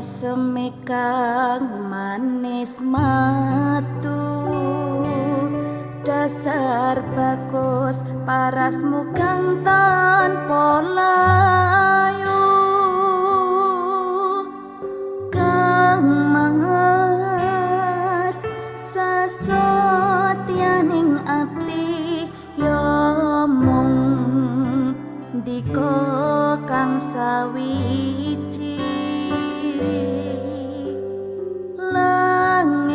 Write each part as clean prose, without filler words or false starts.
semikang manis matu dasar bagus parasmu kang tanpa layu kang mas sasotyaning ati ya mung dika kang sawiji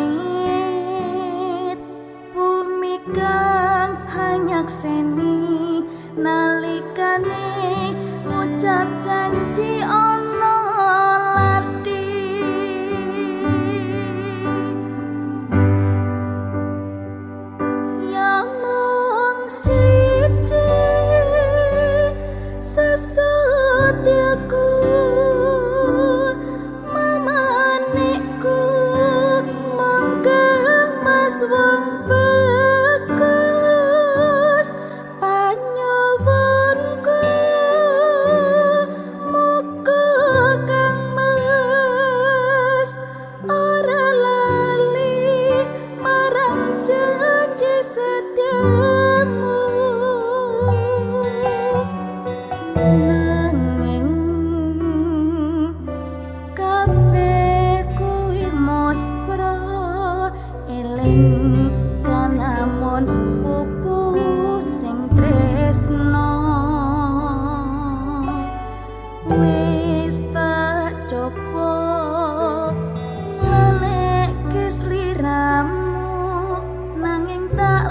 langit bumi kang hanyakseni nalikane ngucap janji ana lati ya mung siji sesatyaku wong bagus panyuwunku muga kang mas ora lali marang janji setiamu nanging kabeh kuwi muspra eling kalamun pupu sing tresno wis tak coba ngaleke sliramu nanging tak